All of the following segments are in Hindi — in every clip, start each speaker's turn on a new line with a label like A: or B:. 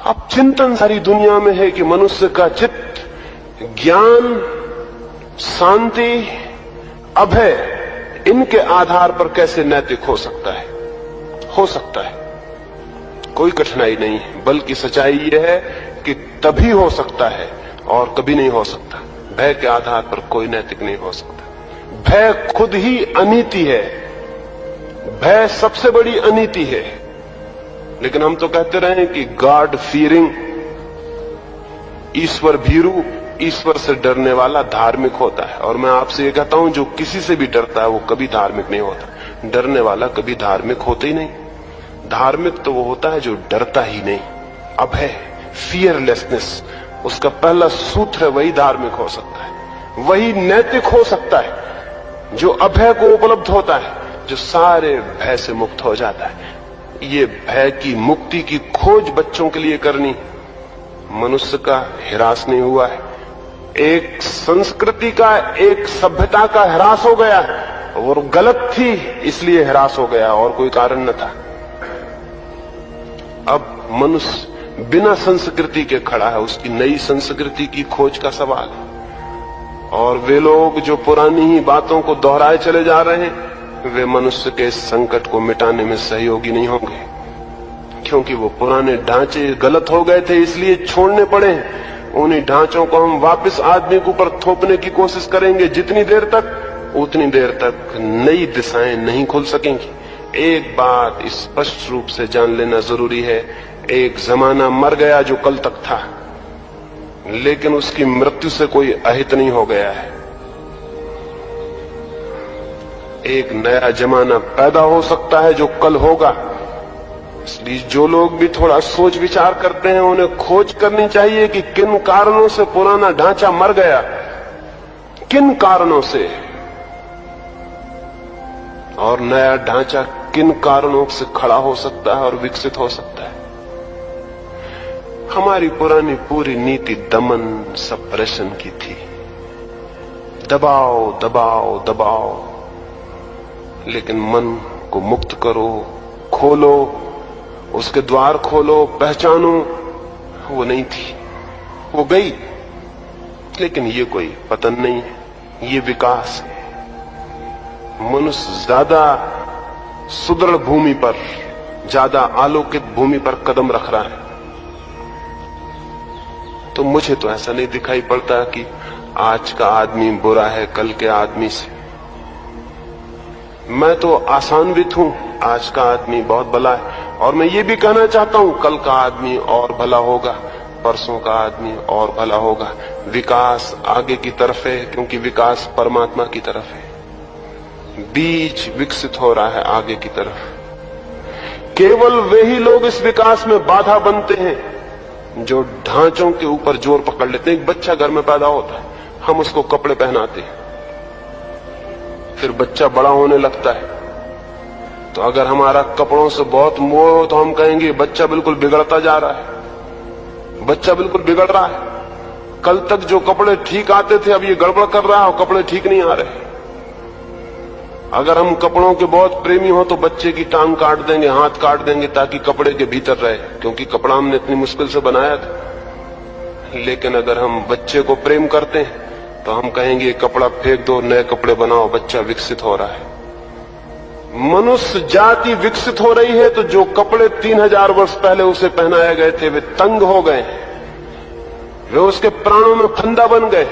A: अब चिंतन सारी दुनिया में है कि मनुष्य का चित्त ज्ञान, शांति, अभय, इनके आधार पर कैसे नैतिक हो सकता है। हो सकता है, कोई कठिनाई नहीं है, बल्कि सच्चाई यह है कि तभी हो सकता है और कभी नहीं हो सकता। भय के आधार पर कोई नैतिक नहीं हो सकता। भय खुद ही अनीति है, भय सबसे बड़ी अनीति है। लेकिन हम तो कहते रहे कि गॉड फियरिंग, ईश्वर भीरू, ईश्वर से डरने वाला धार्मिक होता है। और मैं आपसे ये कहता हूं, जो किसी से भी डरता है वो कभी धार्मिक नहीं होता। डरने वाला कभी धार्मिक होता ही नहीं। धार्मिक तो वो होता है जो डरता ही नहीं। अभय, फियरलेसनेस, उसका पहला सूत्र है, वही धार्मिक हो सकता है, वही नैतिक हो सकता है। जो अभय को उपलब्ध होता है, जो सारे भय से मुक्त हो जाता है। ये भय की मुक्ति की खोज बच्चों के लिए करनी। मनुष्य का ह्रास नहीं हुआ है, एक संस्कृति का, एक सभ्यता का ह्रास हो गया और गलत थी इसलिए ह्रास हो गया, और कोई कारण न था। अब मनुष्य बिना संस्कृति के खड़ा है, उसकी नई संस्कृति की खोज का सवाल है। और वे लोग जो पुरानी ही बातों को दोहराए चले जा रहे हैं, वे मनुष्य के इस संकट को मिटाने में सहयोगी नहीं होंगे, क्योंकि वो पुराने ढांचे गलत हो गए थे इसलिए छोड़ने पड़े हैं। उन्हीं ढांचों को हम वापस आदमी के ऊपर थोपने की कोशिश करेंगे जितनी देर तक, उतनी देर तक नई दिशाएं नहीं खुल सकेंगी। एक बात स्पष्ट रूप से जान लेना जरूरी है, एक जमाना मर गया जो कल तक था, लेकिन उसकी मृत्यु से कोई अहित नहीं हो गया है। एक नया जमाना पैदा हो सकता है जो कल होगा। इसलिए जो लोग भी थोड़ा सोच विचार करते हैं, उन्हें खोज करनी चाहिए कि किन कारणों से पुराना ढांचा मर गया, किन कारणों से, और नया ढांचा किन कारणों से खड़ा हो सकता है और विकसित हो सकता है। हमारी पुरानी पूरी नीति दमन, सप्रेशन की थी, दबाओ दबाओ दबाओ। लेकिन मन को मुक्त करो, खोलो, उसके द्वार खोलो, पहचानो, वो नहीं थी, वो गई। लेकिन ये कोई पतन नहीं है, ये विकास है। मनुष्य ज्यादा सुदृढ़ भूमि पर, ज्यादा आलोकित भूमि पर कदम रख रहा है। तो मुझे तो ऐसा नहीं दिखाई पड़ता कि आज का आदमी बुरा है कल के आदमी से। मैं तो आशान्वित हूं, आज का आदमी बहुत भला है, और मैं ये भी कहना चाहता हूं कल का आदमी और भला होगा, परसों का आदमी और भला होगा। विकास आगे की तरफ है, क्योंकि विकास परमात्मा की तरफ है। बीज विकसित हो रहा है आगे की तरफ। केवल वे ही लोग इस विकास में बाधा बनते हैं जो ढांचों के ऊपर जोर पकड़ लेते हैं। एक बच्चा घर में पैदा होता है, हम उसको कपड़े पहनाते हैं, फिर बच्चा बड़ा होने लगता है। तो अगर हमारा कपड़ों से बहुत मोह हो तो हम कहेंगे बच्चा बिल्कुल बिगड़ता जा रहा है, बच्चा बिल्कुल बिगड़ रहा है। कल तक जो कपड़े ठीक आते थे अब ये गड़बड़ कर रहा है और कपड़े ठीक नहीं आ रहे। अगर हम कपड़ों के बहुत प्रेमी हो तो बच्चे की टांग काट देंगे, हाथ काट देंगे, ताकि कपड़े के भीतर रहे, क्योंकि कपड़ा हमने इतनी मुश्किल से बनाया था। लेकिन अगर हम बच्चे को प्रेम करते हैं तो हम कहेंगे कपड़ा फेंक दो, नए कपड़े बनाओ, बच्चा विकसित हो रहा है। मनुष्य जाति विकसित हो रही है तो जो कपड़े 3000 वर्ष पहले उसे पहनाए गए थे वे तंग हो गए, वे उसके प्राणों में फंदा बन गए,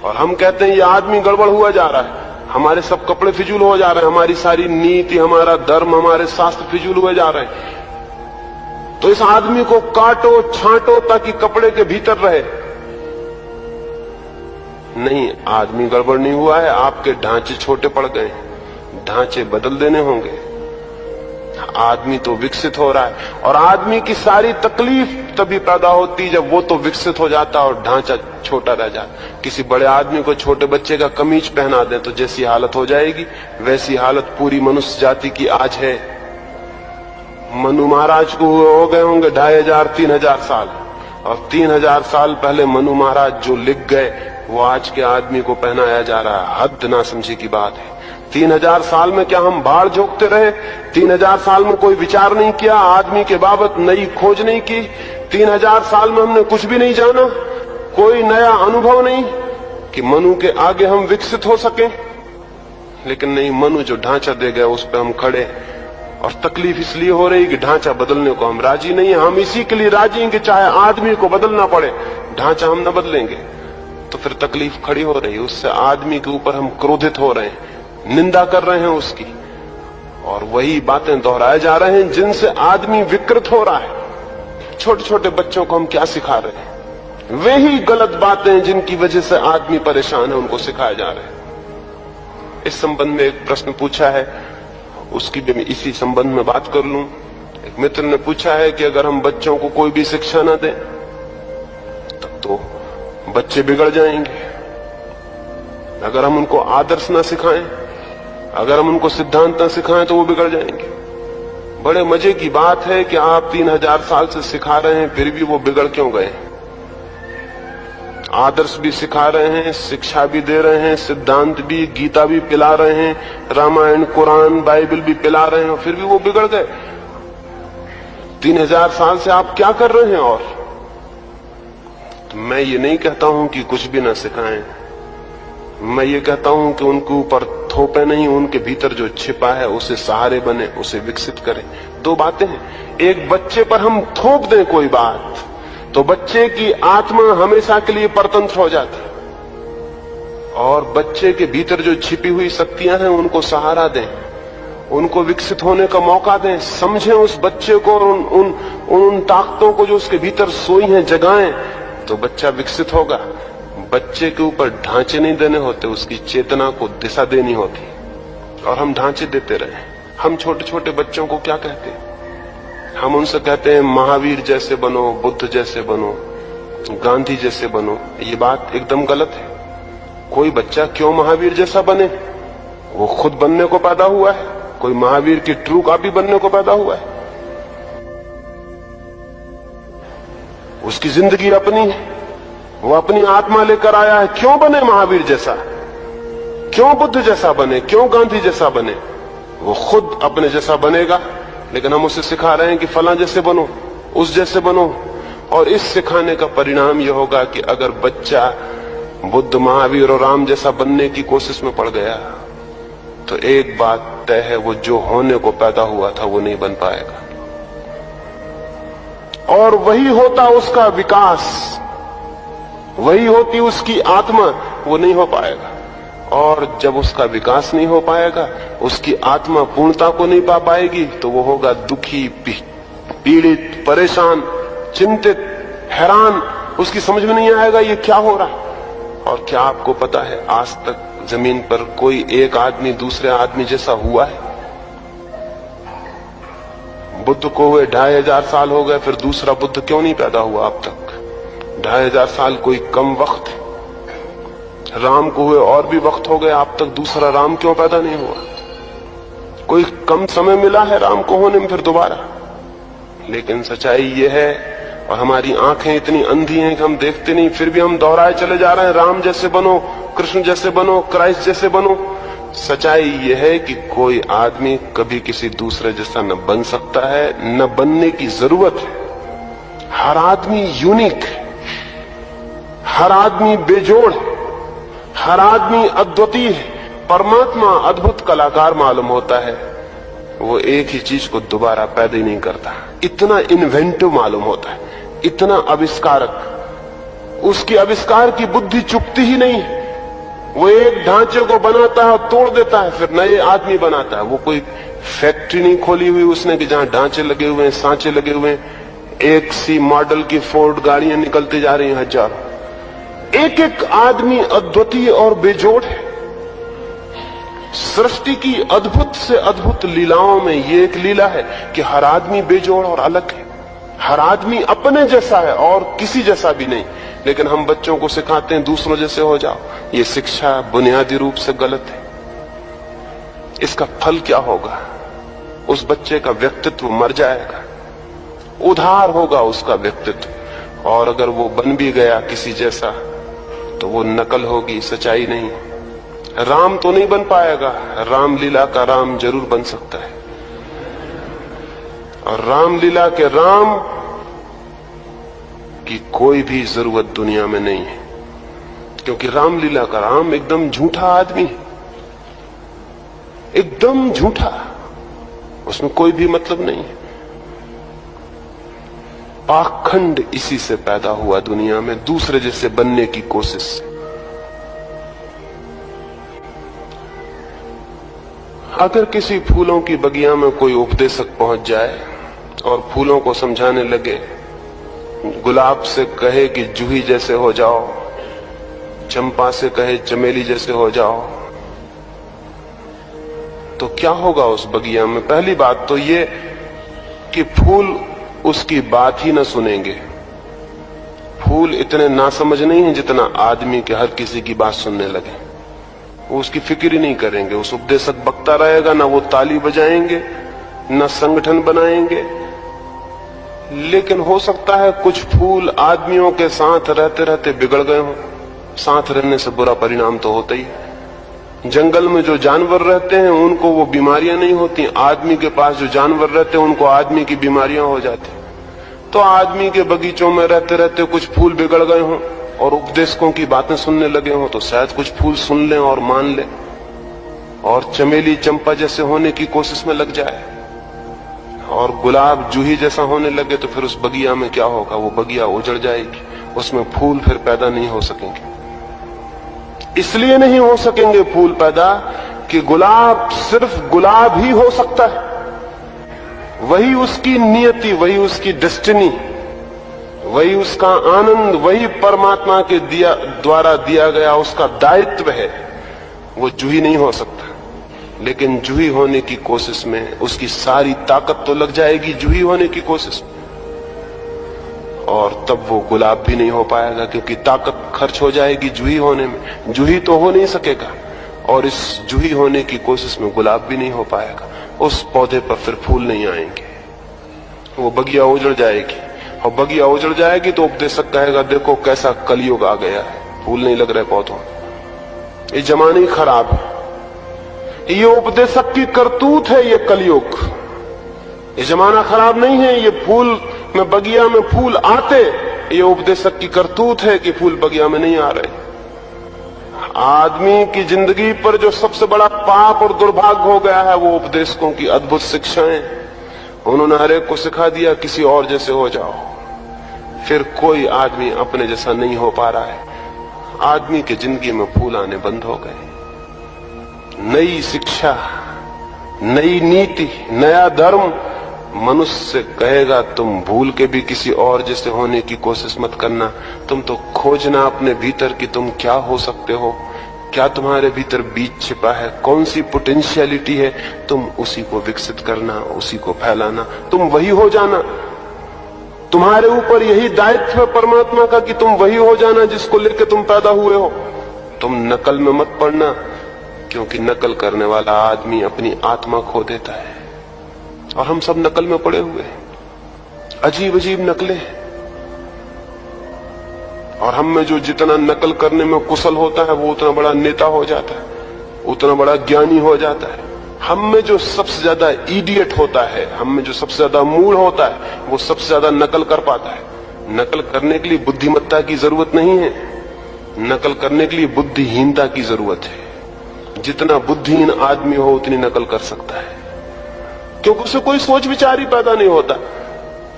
A: और हम कहते हैं ये आदमी गड़बड़ हुआ जा रहा है, हमारे सब कपड़े फिजूल हो जा रहे हैं, हमारी सारी नीति, हमारा धर्म, हमारे शास्त्र फिजूल हुए जा रहे हैं। तो इस आदमी को काटो, छांटो, ताकि कपड़े के भीतर रहे। नहीं, आदमी गड़बड़ नहीं हुआ है, आपके ढांचे छोटे पड़ गए, ढांचे बदल देने होंगे। आदमी तो विकसित हो रहा है, और आदमी की सारी तकलीफ तभी पैदा होती जब वो तो विकसित हो जाता और ढांचा छोटा रह जाता। किसी बड़े आदमी को छोटे बच्चे का कमीज पहना दें तो जैसी हालत हो जाएगी, वैसी हालत पूरी मनुष्य जाति की आज है। मनु महाराज को हो गए होंगे 2500-3000 साल, और 3000 साल पहले मनु महाराज जो लिख गए वो आज के आदमी को पहनाया जा रहा है। हद ना समझे की बात है। 3000 साल में क्या हम बाढ़ झोंकते रहे? 3000 साल में कोई विचार नहीं किया, आदमी के बाबत नई खोज नहीं की? 3000 साल में हमने कुछ भी नहीं जाना, कोई नया अनुभव नहीं कि मनु के आगे हम विकसित हो सके। लेकिन नहीं, मनु जो ढांचा दे गया उस पर हम खड़े, और तकलीफ इसलिए हो रही कि ढांचा बदलने को हम राजी नहीं है। हम इसी के लिए राजी हैं कि चाहे आदमी को बदलना पड़े, ढांचा हम न बदलेंगे तो फिर तकलीफ खड़ी हो रही है। उससे आदमी के ऊपर हम क्रोधित हो रहे हैं, निंदा कर रहे हैं उसकी, और वही बातें दोहराए जा रहे हैं जिनसे आदमी विकृत हो रहा है। छोटे छोटे बच्चों को हम क्या सिखा रहे हैं? वे ही गलत बातें जिनकी वजह से आदमी परेशान है उनको सिखाए जा रहे हैं। इस संबंध में एक प्रश्न पूछा है, उसकी भी मैं इसी संबंध में बात कर लूं। एक मित्र ने पूछा है कि अगर हम बच्चों को कोई भी शिक्षा न दें तब तो बच्चे बिगड़ जाएंगे। अगर हम उनको आदर्श न सिखाएं, अगर हम उनको सिद्धांत न सिखाएं तो वो बिगड़ जाएंगे। बड़े मजे की बात है कि आप 3000 साल से सिखा रहे हैं, फिर भी वो बिगड़ क्यों गए? आदर्श भी सिखा रहे हैं, शिक्षा भी दे रहे हैं, सिद्धांत भी, गीता भी पिला रहे हैं, रामायण, कुरान, बाइबल भी पिला रहे हैं, और फिर भी वो बिगड़ गए। 3000 साल से आप क्या कर रहे हैं? और तो मैं ये नहीं कहता हूं कि कुछ भी ना सिखाएं, मैं ये कहता हूं कि उनके ऊपर थोपे नहीं, उनके भीतर जो छिपा है उसे सहारे बने, उसे विकसित करें। दो बातें हैं, एक बच्चे पर हम थोप दें कोई बात तो बच्चे की आत्मा हमेशा के लिए परतंत्र हो जाती, और बच्चे के भीतर जो छिपी हुई शक्तियां हैं उनको सहारा दें, उनको विकसित होने का मौका दें, समझें उस बच्चे को और उन ताकतों को जो उसके भीतर सोई हैं जगाएं, तो बच्चा विकसित होगा। बच्चे के ऊपर ढांचे नहीं देने होते, उसकी चेतना को दिशा देनी होती, और हम ढांचे देते रहे। हम छोटे छोटे बच्चों को क्या कहते हैं? हम उनसे कहते हैं महावीर जैसे बनो, बुद्ध जैसे बनो, गांधी जैसे बनो। ये बात एकदम गलत है। कोई बच्चा क्यों महावीर जैसा बने? वो खुद बनने को पैदा हुआ है, कोई महावीर की ट्रू कॉपी बनने को पैदा हुआ है? उसकी जिंदगी अपनी है, वो अपनी आत्मा लेकर आया है। क्यों बने महावीर जैसा? क्यों बुद्ध जैसा बने? क्यों गांधी जैसा बने? वो खुद अपने जैसा बनेगा, लेकिन हम उसे सिखा रहे हैं कि फलां जैसे बनो, उस जैसे बनो। और इस सिखाने का परिणाम यह होगा कि अगर बच्चा बुद्ध, महावीर और राम जैसा बनने की कोशिश में पड़ गया तो एक बात तय है, वो जो होने को पैदा हुआ था वो नहीं बन पाएगा, और वही होता उसका विकास, वही होती उसकी आत्मा, वो नहीं हो पाएगा। और जब उसका विकास नहीं हो पाएगा, उसकी आत्मा पूर्णता को नहीं पा पाएगी, तो वो होगा दुखी, पीड़ित, परेशान, चिंतित, हैरान। उसकी समझ में नहीं आएगा ये क्या हो रहा। और क्या आपको पता है, आज तक जमीन पर कोई एक आदमी दूसरे आदमी जैसा हुआ है? बुद्ध को हुए 2500 साल हो गए, फिर दूसरा बुद्ध क्यों नहीं पैदा हुआ अब तक? 2500 साल कोई कम वक्त है। राम को हुए और भी वक्त हो गए, अब तक दूसरा राम क्यों पैदा नहीं हुआ? कोई कम समय मिला है राम को होने में फिर दोबारा? लेकिन सच्चाई ये है, और हमारी आंखें इतनी अंधी हैं कि हम देखते नहीं, फिर भी हम दोहराए चले जा रहे हैं, राम जैसे बनो, कृष्ण जैसे बनो, क्राइस्ट जैसे बनो। सच्चाई ये है कि कोई आदमी कभी किसी दूसरे जैसा न बन सकता है, न बनने की जरूरत है। हर आदमी यूनिक है, हर आदमी बेजोड़ है, हर आदमी अद्वितीय है। परमात्मा अद्भुत कलाकार मालूम होता है, वो एक ही चीज को दोबारा पैदा ही नहीं करता। इतना इन्वेंटिव मालूम होता है, इतना आविष्कारक। उसकी आविष्कार की बुद्धि चुकती ही नहीं है। वो एक ढांचे को बनाता है, तोड़ देता है, फिर नए आदमी बनाता है। वो कोई फैक्ट्री नहीं खोली हुई उसने कि जहां ढांचे लगे हुए हैं, सांचे लगे हुए हैं। एक सी मॉडल की फोर्ड गाड़ियां निकलती जा रही हैं हजारों। एक एक आदमी अद्वितीय और बेजोड़ है। सृष्टि की अद्भुत से अद्भुत लीलाओं में ये एक लीला है कि हर आदमी बेजोड़ और अलग है। हर आदमी अपने जैसा है और किसी जैसा भी नहीं। लेकिन हम बच्चों को सिखाते हैं दूसरों जैसे हो जाओ। ये शिक्षा बुनियादी रूप से गलत है। इसका फल क्या होगा? उस बच्चे का व्यक्तित्व मर जाएगा, उधार होगा उसका व्यक्तित्व। और अगर वो बन भी गया किसी जैसा तो वो नकल होगी, सच्चाई नहीं। राम तो नहीं बन पाएगा, रामलीला का राम जरूर बन सकता है। और रामलीला के राम की कोई भी जरूरत दुनिया में नहीं है, क्योंकि रामलीला का राम एकदम झूठा आदमी है, एकदम झूठा, उसमें कोई भी मतलब नहीं है। पाखंड इसी से पैदा हुआ दुनिया में, दूसरे जैसे बनने की कोशिश से। अगर किसी फूलों की बगिया में कोई उपदेशक पहुंच जाए और फूलों को समझाने लगे, गुलाब से कहे कि जूही जैसे हो जाओ, चंपा से कहे चमेली जैसे हो जाओ, तो क्या होगा उस बगिया में? पहली बात तो ये कि फूल उसकी बात ही न सुनेंगे। फूल इतने नासमझ नहीं है जितना आदमी के हर किसी की बात सुनने लगे। वो उसकी फिक्र ही नहीं करेंगे। उस उपदेशक बकता रहेगा, ना वो ताली बजाएंगे, ना संगठन बनाएंगे। लेकिन हो सकता है कुछ फूल आदमियों के साथ रहते रहते बिगड़ गए हों। साथ रहने से बुरा परिणाम तो होता ही है। जंगल में जो जानवर रहते हैं उनको वो बीमारियां नहीं होती, आदमी के पास जो जानवर रहते हैं उनको आदमी की बीमारियां हो जाती। तो आदमी के बगीचों में रहते रहते कुछ फूल बिगड़ गए हों और उपदेशकों की बातें सुनने लगे हों, तो शायद कुछ फूल सुन लें और मान लें और चमेली चंपा जैसे होने की कोशिश में लग जाए और गुलाब जूही जैसा होने लगे, तो फिर उस बगिया में क्या होगा? वो बगिया उजड़ जाएगी, उसमें फूल फिर पैदा नहीं हो सकेंगे। इसलिए नहीं हो सकेंगे फूल पैदा कि गुलाब सिर्फ गुलाब ही हो सकता है। वही उसकी नियति, वही उसकी डेस्टिनी, वही उसका आनंद, वही परमात्मा के द्वारा दिया गया उसका दायित्व है। वो जूही नहीं हो सकता। लेकिन जूही होने की कोशिश में उसकी सारी ताकत तो लग जाएगी जूही होने की कोशिश में, और तब वो गुलाब भी नहीं हो पाएगा, क्योंकि ताकत खर्च हो जाएगी जूही होने में। जूही तो हो नहीं सकेगा और इस जूही होने की कोशिश में गुलाब भी नहीं हो पाएगा। उस पौधे पर फिर फूल नहीं आएंगे, वो बगिया उजड़ जाएगी। और बगिया उजड़ जाएगी तो उपदेशक कहेगा, देखो कैसा कलयुग आ गया है, फूल नहीं लग रहे पौधों में, ये जमाना ही खराब है। ये उपदेशक की करतूत है, ये कलयुग। ये जमाना खराब नहीं है, ये फूल में बगिया में फूल आते, ये उपदेशक की करतूत है कि फूल बगिया में नहीं आ रहे। आदमी की जिंदगी पर जो सबसे बड़ा पाप और दुर्भाग्य हो गया है वो उपदेशकों की अद्भुत शिक्षाएं। उन्होंने हर एक को सिखा दिया किसी और जैसे हो जाओ, फिर कोई आदमी अपने जैसा नहीं हो पा रहा है। आदमी की जिंदगी में फूल आने बंद हो गए। नई शिक्षा, नई नीति, नया धर्म मनुष्य से कहेगा, तुम भूल के भी किसी और जैसे होने की कोशिश मत करना। तुम तो खोजना अपने भीतर कि तुम क्या हो सकते हो, क्या तुम्हारे भीतर बीज छिपा है, कौन सी पोटेंशियलिटी है, तुम उसी को विकसित करना, उसी को फैलाना, तुम वही हो जाना। तुम्हारे ऊपर यही दायित्व है परमात्मा का कि तुम वही हो जाना जिसको लेकर तुम पैदा हुए हो। तुम नकल में मत पड़ना, क्योंकि नकल करने वाला आदमी अपनी आत्मा खो देता है। और हम सब नकल में पड़े हुए हैं, अजीब अजीब नकलें हैं। और हम में जो जितना नकल करने में कुशल होता है वो उतना बड़ा नेता हो जाता है, उतना बड़ा ज्ञानी हो जाता है। हम में जो सबसे ज्यादा इडियट होता है, हम में जो सबसे ज्यादा मूढ़ होता है, वो सबसे ज्यादा नकल कर पाता है। नकल करने के लिए बुद्धिमत्ता की जरूरत नहीं है, नकल करने के लिए बुद्धिहीनता की जरूरत है। जितना बुद्धिहीन आदमी हो उतनी नकल कर सकता है, क्योंकि उसे कोई सोच विचार ही पैदा नहीं होता।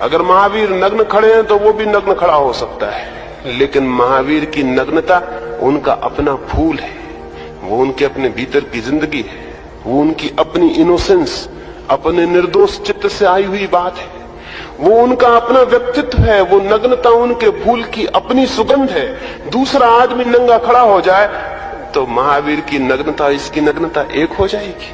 A: अगर महावीर नग्न खड़े हैं तो वो भी नग्न खड़ा हो सकता है, लेकिन महावीर की नग्नता उनका अपना फूल है, वो उनके अपने भीतर की जिंदगी है, वो उनकी अपनी इनोसेंस, अपने निर्दोष चित्त से आई हुई बात है, वो उनका अपना व्यक्तित्व है। वो नग्नता उनके फूल की अपनी सुगंध है। दूसरा आदमी नंगा खड़ा हो जाए तो महावीर की नग्नता, इसकी नग्नता एक हो जाएगी।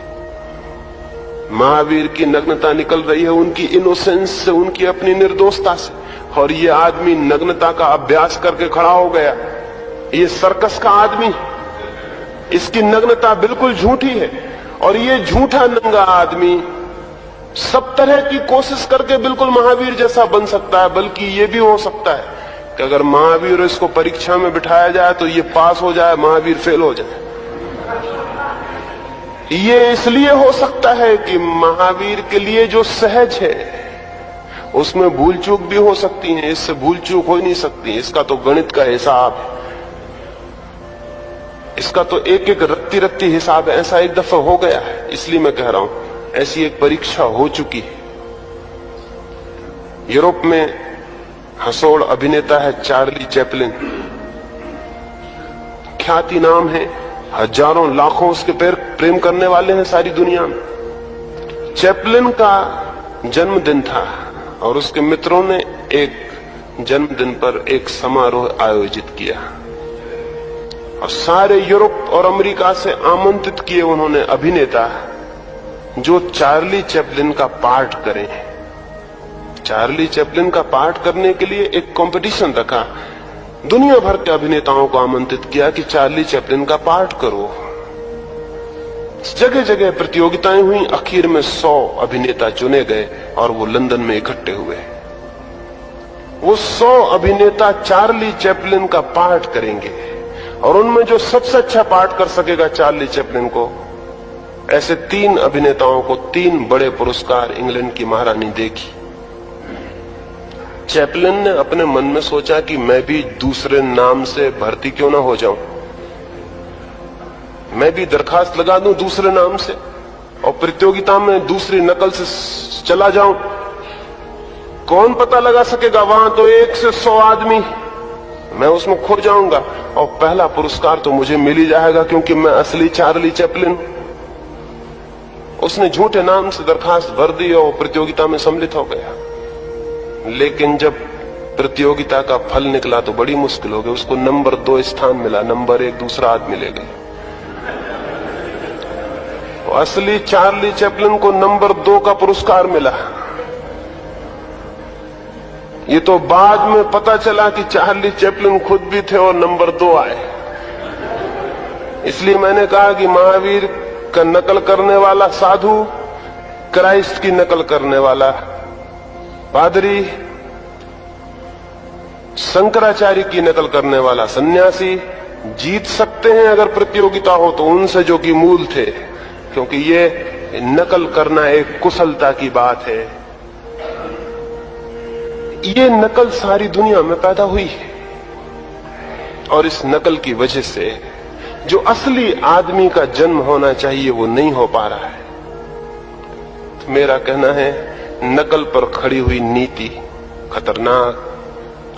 A: महावीर की नग्नता निकल रही है उनकी इनोसेंस से, उनकी अपनी निर्दोषता से, और ये आदमी नग्नता का अभ्यास करके खड़ा हो गया। ये सर्कस का आदमी, इसकी नग्नता बिल्कुल झूठी है। और ये झूठा नंगा आदमी सब तरह की कोशिश करके बिल्कुल महावीर जैसा बन सकता है, बल्कि ये भी हो सकता है कि अगर महावीर इसको परीक्षा में बिठाया जाए तो ये पास हो जाए, महावीर फेल हो जाए। ये इसलिए हो सकता है कि महावीर के लिए जो सहज है उसमें भूल चूक भी हो सकती है, इससे भूल चूक हो ही नहीं सकती। इसका तो गणित का हिसाब है, इसका तो एक एक रत्ती रत्ती हिसाब है। ऐसा एक दफा हो गया है, इसलिए मैं कह रहा हूं ऐसी एक परीक्षा हो चुकी है। यूरोप में हंसोड़ अभिनेता है चार्ली चैपलिन, ख्याति नाम है, हजारों लाखों उसके प्रेम करने वाले हैं सारी दुनिया में। चैपलिन का जन्मदिन था और उसके मित्रों ने एक जन्मदिन पर एक समारोह आयोजित किया और सारे यूरोप और अमेरिका से आमंत्रित किए उन्होंने अभिनेता जो चार्ली चैपलिन का पार्ट करें। चार्ली चैपलिन का पार्ट करने के लिए एक कंपटीशन रखा, दुनिया भर के अभिनेताओं को आमंत्रित किया कि चार्ली चैपलिन का पार्ट करो। जगह जगह प्रतियोगिताएं हुई, आखिर में 100 अभिनेता चुने गए और वो लंदन में इकट्ठे हुए। वो 100 अभिनेता चार्ली चैपलिन का पार्ट करेंगे और उनमें जो सबसे अच्छा पार्ट कर सकेगा चार्ली चैपलिन को, ऐसे 3 अभिनेताओं को 3 बड़े पुरस्कार इंग्लैंड की महारानी देगी। चैपलिन ने अपने मन में सोचा कि मैं भी दूसरे नाम से भर्ती क्यों ना हो जाऊं, मैं भी दरखास्त लगा दूं दूसरे नाम से और प्रतियोगिता में दूसरी नकल से चला जाऊं। कौन पता लगा सकेगा, वहां तो 1 से 100 आदमी, मैं उसमें खो जाऊंगा और पहला पुरस्कार तो मुझे मिल ही जाएगा क्योंकि मैं असली चार्ली चैपलिन। उसने झूठे नाम से दरखास्त भर दी और प्रतियोगिता में सम्मिलित हो गया। लेकिन जब प्रतियोगिता का फल निकला तो बड़ी मुश्किल हो गई। उसको नंबर 2 स्थान मिला, नंबर 1 दूसरा आदमी ले गए। असली चार्ली चैपलिन को नंबर 2 का पुरस्कार मिला। ये तो बाद में पता चला कि चार्ली चैपलिन खुद भी थे और नंबर 2 आए। इसलिए मैंने कहा कि महावीर का नकल करने वाला साधु, क्राइस्ट की नकल करने वाला पादरी, शंकराचार्य की नकल करने वाला सन्यासी जीत सकते हैं अगर प्रतियोगिता हो तो उनसे जो कि मूल थे, क्योंकि ये नकल करना एक कुशलता की बात है। ये नकल सारी दुनिया में पैदा हुई है और इस नकल की वजह से जो असली आदमी का जन्म होना चाहिए वो नहीं हो पा रहा है। तो मेरा कहना है नकल पर खड़ी हुई नीति खतरनाक,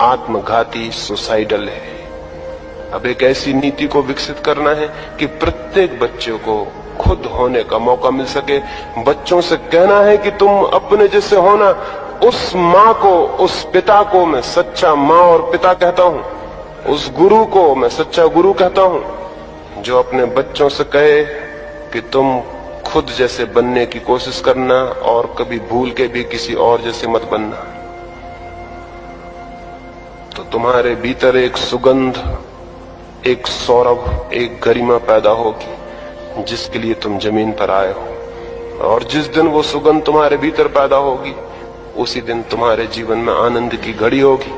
A: आत्मघाती, सुसाइडल है। अब एक ऐसी नीति को विकसित करना है कि प्रत्येक बच्चे को खुद होने का मौका मिल सके। बच्चों से कहना है कि तुम अपने जैसे होना। उस माँ को, उस पिता को मैं सच्चा माँ और पिता कहता हूँ, उस गुरु को मैं सच्चा गुरु कहता हूँ जो अपने बच्चों से कहे कि तुम खुद जैसे बनने की कोशिश करना और कभी भूल के भी किसी और जैसे मत बनना। तो तुम्हारे भीतर एक सुगंध, एक सौरभ, एक गरिमा पैदा होगी जिसके लिए तुम जमीन पर आए हो। और जिस दिन वो सुगंध तुम्हारे भीतर पैदा होगी उसी दिन तुम्हारे जीवन में आनंद की घड़ी होगी।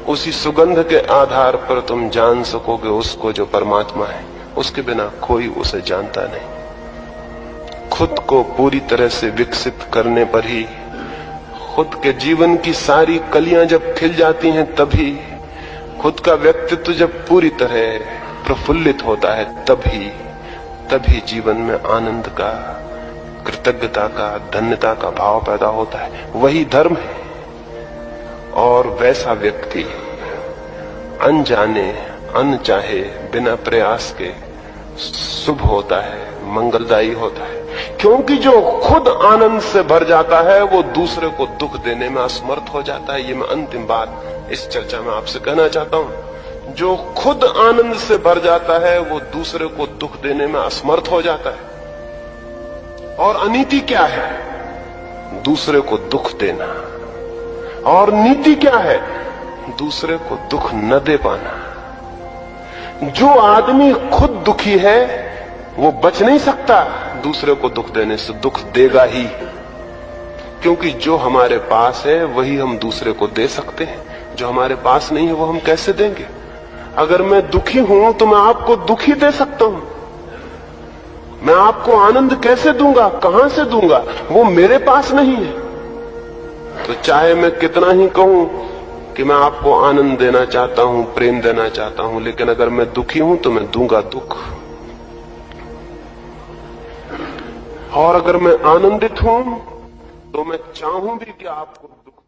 A: उसी सुगंध के आधार पर तुम जान सकोगे उसको जो परमात्मा है। उसके बिना कोई उसे जानता नहीं। खुद को पूरी तरह से विकसित करने पर ही, खुद के जीवन की सारी कलियां जब खिल जाती हैं तभी, खुद का व्यक्तित्व जब पूरी तरह प्रफुल्लित होता है तभी जीवन में आनंद का, कृतज्ञता का, धन्यता का भाव पैदा होता है। वही धर्म है। और वैसा व्यक्ति अनजाने, अनचाहे, बिना प्रयास के शुभ होता है, मंगलदायी होता है। क्योंकि जो खुद आनंद से भर जाता है वो दूसरे को दुख देने में असमर्थ हो जाता है। ये मैं अंतिम बात इस चर्चा में आपसे कहना चाहता हूं। जो खुद आनंद से भर जाता है वो दूसरे को दुख देने में असमर्थ हो जाता है। और अनीति क्या है? दूसरे को दुख देना। और नीति क्या है? दूसरे को दुख न दे पाना। जो आदमी खुद दुखी है वो बच नहीं सकता दूसरे को दुख देने से, दुख देगा ही। क्योंकि जो हमारे पास है वही हम दूसरे को दे सकते हैं, जो हमारे पास नहीं है वो हम कैसे देंगे? अगर मैं दुखी हूं तो मैं आपको दुखी दे सकता हूं, मैं आपको आनंद कैसे दूंगा, कहां से दूंगा? वो मेरे पास नहीं है। तो चाहे मैं कितना ही कहूं कि मैं आपको आनंद देना चाहता हूं, प्रेम देना चाहता हूं, लेकिन अगर मैं दुखी हूं तो मैं दूंगा दुख। और अगर मैं आनंदित हूं तो मैं चाहूं भी कि आपको दुख